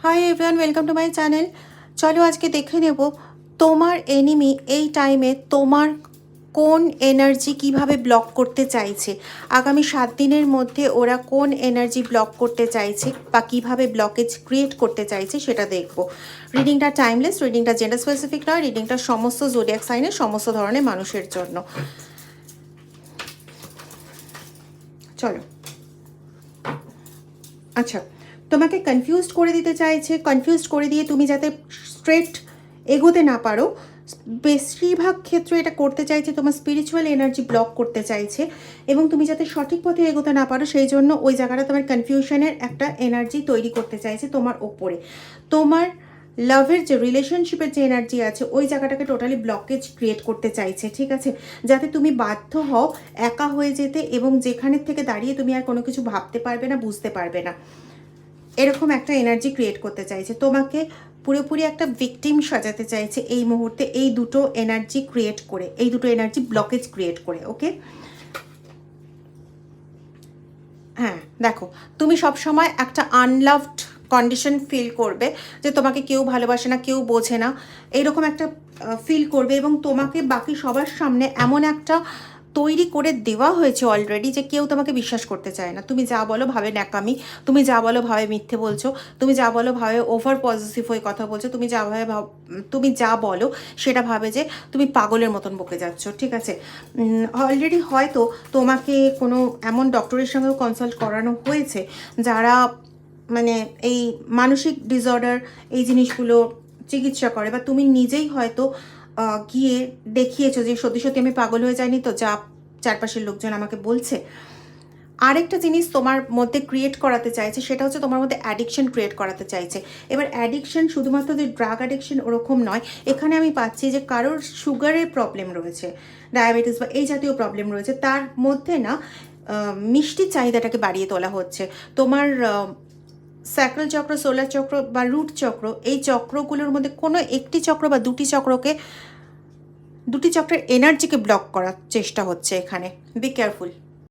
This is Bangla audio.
Hi everyone, welcome to my channel. চলো আজকে দেখে নেব তোমার এনিমি এই টাইমে তোমার কোন এনার্জি কিভাবে ব্লক করতে চাইছে। আগামী 7 দিনের মধ্যে ওরা কোন এনার্জি ব্লক করতে চাইছে বা কিভাবে ব্লকেজ ক্রিয়েট করতে চাইছে সেটা দেখব। রিডিংটা টাইমলেস, রিডিংটা জেন্ডার স্পেসিফিক নয়, রিডিংটা সমস্ত জোডিয়াক সাইনের সমস্ত ধরনের মানুষের জন্য। চলো, আচ্ছা, তোমাকে কনফিউজড করে দিতে চাইছে, কনফিউজড করে দিয়ে তুমি যাতে স্ট্রেট এগোতে না পারো, বেশিরভাগ ক্ষেত্রে এটা করতে চাইছে তোমার স্পিরিচুয়াল এনার্জি ব্লক করতে চাইছে, এবং তুমি যাতে সঠিক পথে এগোতে না পারো সেই জন্য ওই জায়গাটা তোমার কনফিউশনের একটা এনার্জি তৈরি করতে চাইছে তোমার ওপরে। তোমার লাভের যে রিলেশনশিপের যে এনার্জি আছে ওই জায়গাটাকে টোটালি ব্লকেজ ক্রিয়েট করতে চাইছে, ঠিক আছে, যাতে তুমি বাধ্য হও একা হয়ে যেতে এবং যেখানের থেকে দাঁড়িয়ে তুমি আর কোনো কিছু ভাবতে পারবে না, বুঝতে পারবে না, এরকম একটা এনার্জি ক্রিয়েট করতে চাইছে। তোমাকে পুরোপুরি একটা ভিকটিম সাজাতে চাইছে এই মুহূর্তে, এই দুটো এনার্জি ক্রিয়েট করে, এই দুটো এনার্জি ব্লকেজ ক্রিয়েট করে। ওকে, হ্যাঁ দেখো, তুমি সবসময় একটা আনলাভড কন্ডিশন ফিল করবে, যে তোমাকে কেউ ভালোবাসে না, কেউ বোঝে না, এইরকম একটা ফিল করবে, এবং তোমাকে বাকি সবার সামনে এমন একটা তৈরি করে দেওয়া হয়েছে অলরেডি যে কেউ তোমাকে বিশ্বাস করতে চায় না। তুমি যা বলো ভাবে ন্যাকামি, তুমি যা বলো ভাবে মিথ্যে বলছো, তুমি যা বলো ভাবে ওভার পজিটিভ হয়ে কথা বলছো, তুমি যা ভাবে তুমি যা বলো সেটা ভাবে যে তুমি পাগলের মতন বকে যাচ্ছ, ঠিক আছে। অলরেডি হয়তো তোমাকে কোনো এমন ডক্টরের সঙ্গেও কনসাল্ট করানো হয়েছে যারা মানে এই মানসিক ডিসঅর্ডার এই জিনিসগুলো চিকিৎসা করে, বা তুমি নিজেই হয়তো গিয়ে দেখিয়েছো যে সত্যি সত্যি আমি পাগল হয়ে যাইনি তো, যা চারপাশের লোকজন আমাকে বলছে। আরেকটা জিনিস তোমার মধ্যে ক্রিয়েট করাতে চাইছে, সেটা হচ্ছে তোমার মধ্যে অ্যাডিকশন ক্রিয়েট করাতে চাইছে। এবার অ্যাডিকশন শুধুমাত্র যে ড্রাগ অ্যাডিকশন ওরকম নয়, এখানে আমি পাচ্ছি যে কারোর সুগারের প্রবলেম রয়েছে, ডায়াবেটিস বা এই জাতীয় প্রবলেম রয়েছে, তার মধ্যে না মিষ্টির চাহিদাটাকে বাড়িয়ে তোলা হচ্ছে। তোমার স্যাক্রাল চক্র, সোলার চক্র বা রুট চক্র, এই চক্রগুলোর মধ্যে কোনো একটি চক্র বা দুটি চক্রের এনার্জিকে ব্লক করার চেষ্টা হচ্ছে এখানে। Be careful.